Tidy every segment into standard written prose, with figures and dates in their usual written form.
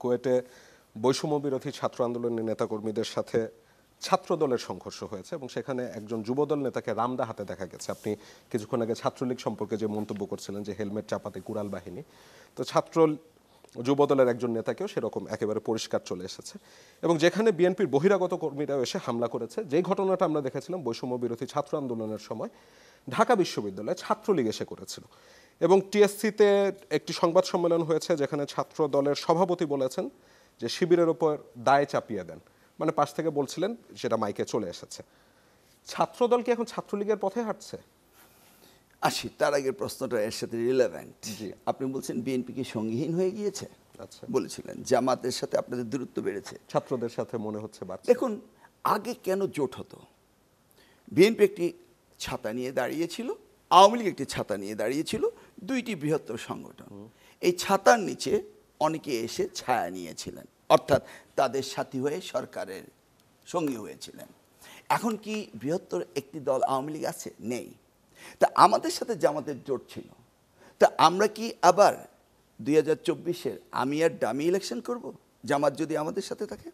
কুয়েটে বৈষম্য বিরোধী ছাত্র আন্দোলনের নেতাকর্মীদের সাথে ছাত্রদলের সংঘর্ষ হয়েছে এবং সেখানে একজন যুবদল নেতাকে রামদা হাতে দেখা গেছে। আপনি কিছুক্ষণ আগে ছাত্রলীগ সম্পর্কে যে মন্তব্য করছিলেন যে হেলমেট চাপাতে কুড়াল বাহিনী, তো যুবদলের একজন নেতাকেও সেরকম একেবারে পরিষ্কার চলে এসেছে। এবং যেখানে বিএনপির বহিরাগত কর্মীরাও এসে হামলা করেছে, যেই ঘটনাটা আমরা দেখেছিলাম বৈষম্য বিরোধী ছাত্র আন্দোলনের সময় ঢাকা বিশ্ববিদ্যালয়ে ছাত্রলীগ এসে করেছিল। এবং টিএসসিতে একটি সংবাদ সম্মেলন হয়েছে যেখানে ছাত্র দলের সভাপতি বলেছেন যে শিবিরের ওপর দায় চাপিয়ে দেন, মানে পাশ থেকে বলছিলেন, সেটা মাইকে চলে এসেছে। ছাত্রদল কি এখন ছাত্রলীগের পথে হাঁটছে? আসি, তার আগের প্রশ্নটা এর সাথে রিলেভেন্ট। আপনি বলছেন বিএনপি কি সঙ্গীহীন হয়ে গিয়েছে? আচ্ছা, বলেছিলেন জামাতের সাথে আপনাদের দূরত্ব বেড়েছে, ছাত্রদের সাথে মনে হচ্ছে বাড়ছে। দেখুন, আগে কেন জোট হতো? বিএনপি একটি ছাতা নিয়ে দাঁড়িয়েছিল, আওয়ামী লীগ একটি ছাতা নিয়ে দাঁড়িয়েছিল, দুইটি বৃহত্তর সংগঠন। এই ছাতার নিচে অনেকে এসে ছায়া নিয়েছিলেন, অর্থাৎ তাদের সাথী হয়ে সরকারের সঙ্গী হয়েছিলেন। এখন কি বৃহত্তর একটি দল আওয়ামী লীগ আছে? নেই। তা আমাদের সাথে জামাতের জোট ছিল, তা আমরা কি আবার 2024-এর আমি আর ডামি ইলেকশন করব জামাত যদি আমাদের সাথে থাকে?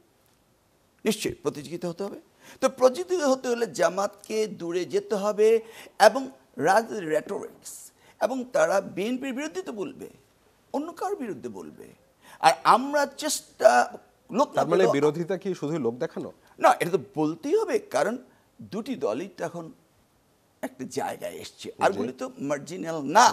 নিশ্চয়ই প্রতিযোগিতা হতে হবে। তো প্রতিযোগিতা হতে হলে জামাতকে দূরে যেতে হবে এবং রেটোরিক্স, এবং তারা বিএনপির বিরুদ্ধে তো বলবে, অন্য কার বিরুদ্ধে বলবে। আর আমরা চেষ্টা লোক, তার মানে বিরোধিতা কি শুধু লোক দেখানো না, এটা তো বলতেই হবে, কারণ দুটি দলই তো এখন একটা জায়গায় এসছে, আরগুলি তো মার্জিনাল না।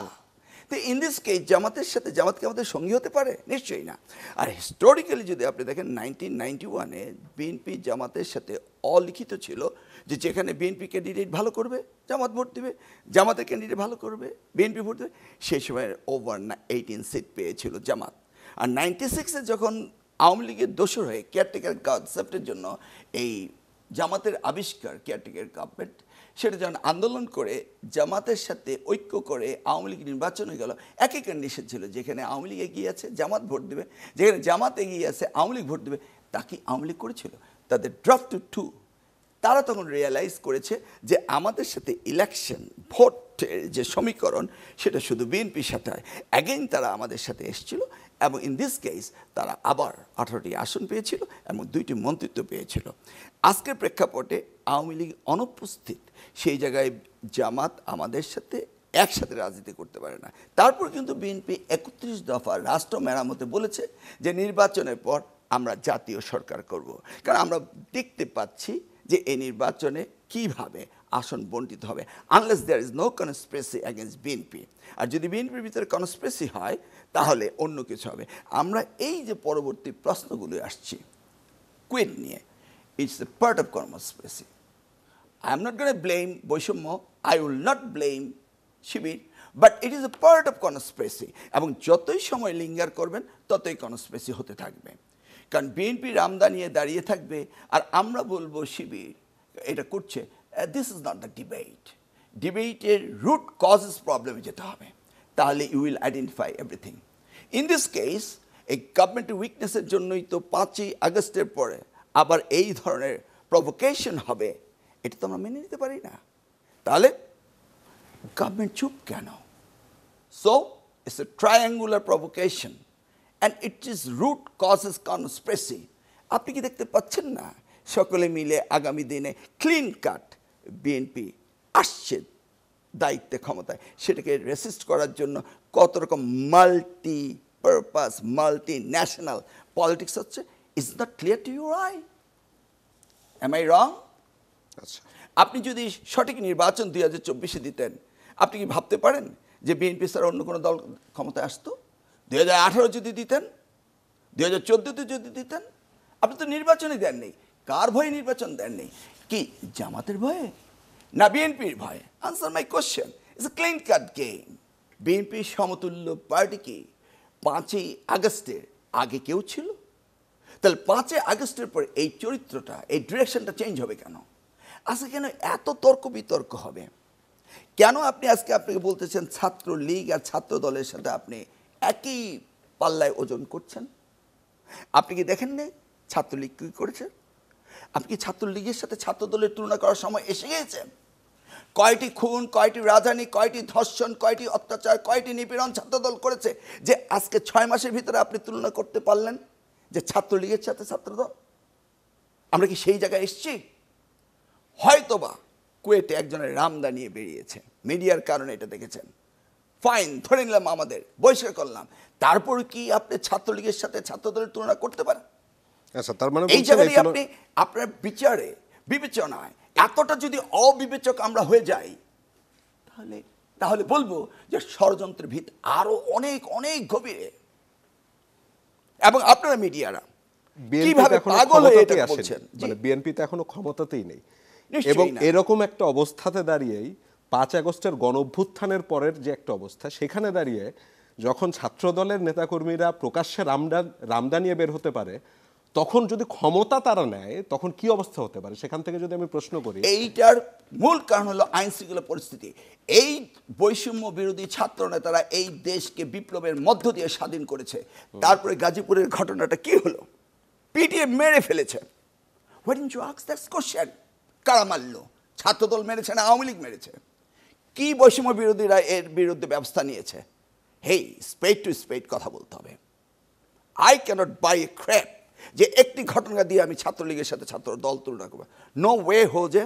তো ইন দিস কেস জামাতকে আমাদের সঙ্গী হতে পারে? নিশ্চয়ই না। আর হিস্টোরিক্যালি যদি আপনি দেখেন 1991-এ বিএনপি জামাতের সাথে অলিখিত ছিল যে যেখানে বিএনপি ক্যান্ডিডেট ভালো করবে জামাত ভোট দেবে, জামাতের ক্যান্ডিডেট ভালো করবে বিএনপি ভোট দেবে। সেই সময় ওভার 18 সিট পেয়েছিল জামাত। আর 96-এ যখন আওয়ামী লীগের দোসর হয়ে কেয়ারটেকার কনসেপ্টের জন্য এই জামাতের আবিষ্কার কেয়ারটেকার গভর্নমেন্ট, সেটা যখন আন্দোলন করে জামাতের সাথে ঐক্য করে আওয়ামী লীগ নির্বাচন হয়ে গেল, একই কন্ডিশন ছিল, যেখানে আওয়ামী লীগ এগিয়ে আছে জামাত ভোট দেবে, যেখানে জামাত এগিয়ে আছে আওয়ামী লীগ ভোট দেবে। তাকে আওয়ামী লীগ করেছিল, তাদের ড্রপ টু 2। তারা তখন রিয়েলাইজ করেছে যে আমাদের সাথে ইলেকশন ভোটের যে সমীকরণ সেটা শুধু বিএনপির সাথে হয়। অ্যাগেইন তারা আমাদের সাথে এসেছিল এবং ইন দিস কেস তারা আবার 18টি আসন পেয়েছিল এবং 2টি মন্ত্রিত্ব পেয়েছিল। আজকের প্রেক্ষাপটে আওয়ামী লীগ অনুপস্থিত, সেই জায়গায় জামাত আমাদের সাথে একসাথে রাজনীতি করতে পারে না। তারপর কিন্তু বিএনপি 31 দফা রাষ্ট্র মেরামতে বলেছে যে নির্বাচনের পর আমরা জাতীয় সরকার করব, কারণ আমরা দেখতে পাচ্ছি যে এই নির্বাচনে কিভাবে আসন বণ্টিত হবে, unless there is no conspiracy against BNP. আর যদি বিএনপির ভিতরে কনস্পিরেসি হয় তাহলে অন্য কিছু হবে। আমরা এই যে পরবর্তী প্রশ্নগুলো আসছি কুয়েট নিয়ে, it's a part of conspiracy. I am not gonna blame বৈষম্য, I will not blame Shibir, but it is a part of conspiracy. এবং যতই সময় লিঙ্গার করবেন ততই কনস্পিরেসি হতে থাকবে, কারণ বিএনপি রামদা নিয়ে দাঁড়িয়ে থাকবে আর আমরা বলবো শিবির এটা করছে। This is not the debate. ডিবেটের রুট কজেস প্রবলেমে যেতে হবে, তাহলে you will identify everything. In this case এই গভর্নমেন্টের উইকনেসের জন্যই তো 5ই আগস্টের পরে আবার এই ধরনের প্রভোকেশন হবে, এটা তো আমরা মেনে নিতে পারি না। তাহলে গভর্নমেন্ট চুপ কেন? So it's a triangular provocation and it is root causes conspiracy. আপনি কি দেখতে পাচ্ছেন না সকলে মিলে আগামী দিনে ক্লিন কাট বিএনপি আসছে দায়িত্বে ক্ষমতায়, সেটাকে রেসিস্ট করার জন্য কত রকম multi purpose multi national politics হচ্ছে? Is not clear to your eye? Am I wrong? আচ্ছা, আপনি যদি সঠিক নির্বাচন 2024-এ দিতেন, আপনি কি ভাবতে পারেন যে বিএনপি ছাড়া অন্য কোনো দল ক্ষমতায় আসতো? 2018 যদি দিতেন, 2014-তে যদি দিতেন, আপনি তো নির্বাচনই দেন নেই। কার ভয়ে নির্বাচন দেন নেই? কি জামাতের ভয়ে না বিএনপির ভয়ে? Answer my question. It's a clean cut game. বিএনপির সমতুল্য পার্টি কি 5ই আগস্টের আগে কেউ ছিল? তাহলে 5ই আগস্টের পরে এই চরিত্রটা, এই ডিরেকশনটা চেঞ্জ হবে কেন? আজকে কেন এত তর্ক বিতর্ক হবে? কেন আপনি আজকে আপনাকে বলতেছেন ছাত্র লীগ আর ছাত্র দলের সাথে আপনি একই পাল্লায় ওজন করছেন? আপনি কি দেখেন না ছাত্রলীগ কী করেছে? আপনি কি ছাত্রলীগের সাথে ছাত্র দলের তুলনা করার সময় এসে গিয়েছে? কয়টি খুন, কয়টি রাজধানী, কয়টি ধর্ষণ, কয়টি অত্যাচার, কয়টি নিপীড়ন ছাত্রদল করেছে যে আজকে 6 মাসের ভিতরে আপনি তুলনা করতে পারলেন যে ছাত্রলীগের সাথে ছাত্রদল? আমরা কি সেই জায়গায় এসেছি? হয়তোবা কুয়েটে একজনের রামদা নিয়ে বেরিয়েছে, মিডিয়ার কারণে এটা দেখেছেন, ফাইন, ধরে নিলাম, আমাদের বহিষ্কার করলাম, তারপর কি আপনি ছাত্রলীগের সাথে ছাত্রদলের তুলনা করতে পারেন? আচ্ছা, তার মানে এই জায়গায় আপনি আপনার বিচারে বিবেচনায় এতটা যদি অবিবেচক আমরা হয়ে যাই, তাহলে তাহলে বলবো যে ষড়যন্ত্রের ভিত আরো অনেক অনেক গভীরে। এবং আপনারা মিডিয়ারা কিভাবে পাগল হয়ে এটা বলছেন? মানে বিএনপি তো এখনো ক্ষমতাতেই নেই, নিশ্চয়ই এবং না। এরকম একটা অবস্থাতে দাঁড়িয়েই 5 আগস্টের গণঅভ্যুত্থানের পরের যে একটা অবস্থা, সেখানে দাঁড়িয়ে যখন ছাত্রদলের নেতাকর্মীরা প্রকাশ্যে রামদা নিয়ে বের হতে পারে, তখন যদি ক্ষমতা তারা নেয় তখন কি অবস্থা হতে পারে? সেখান থেকে যদি আমি প্রশ্ন করি, এইটার মূল কারণ হলো আইন শৃঙ্খলা পরিস্থিতি। এই বৈষম্য বিরোধী ছাত্র নেতারা এই দেশকে বিপ্লবের মধ্য দিয়ে স্বাধীন করেছে। তারপরে গাজীপুরের ঘটনাটা কি হলো? পিটিয়ে মেরে ফেলেছে। Why didn't you ask that question? কারা মারলো? ছাত্রদল মেরেছে না আওয়ামী লীগ মেরেছে? কি বৈষম্য বিরোধীরা এর বিরুদ্ধে ব্যবস্থা নিয়েছে? হেই, স্পেড টু স্পেড কথা বলতে হবে। I cannot buy a crap যে একটি ঘটনা দিয়ে আমি ছাত্রলীগের সাথে ছাত্র দল তুলনা করবো। নো ওয়ে হো যে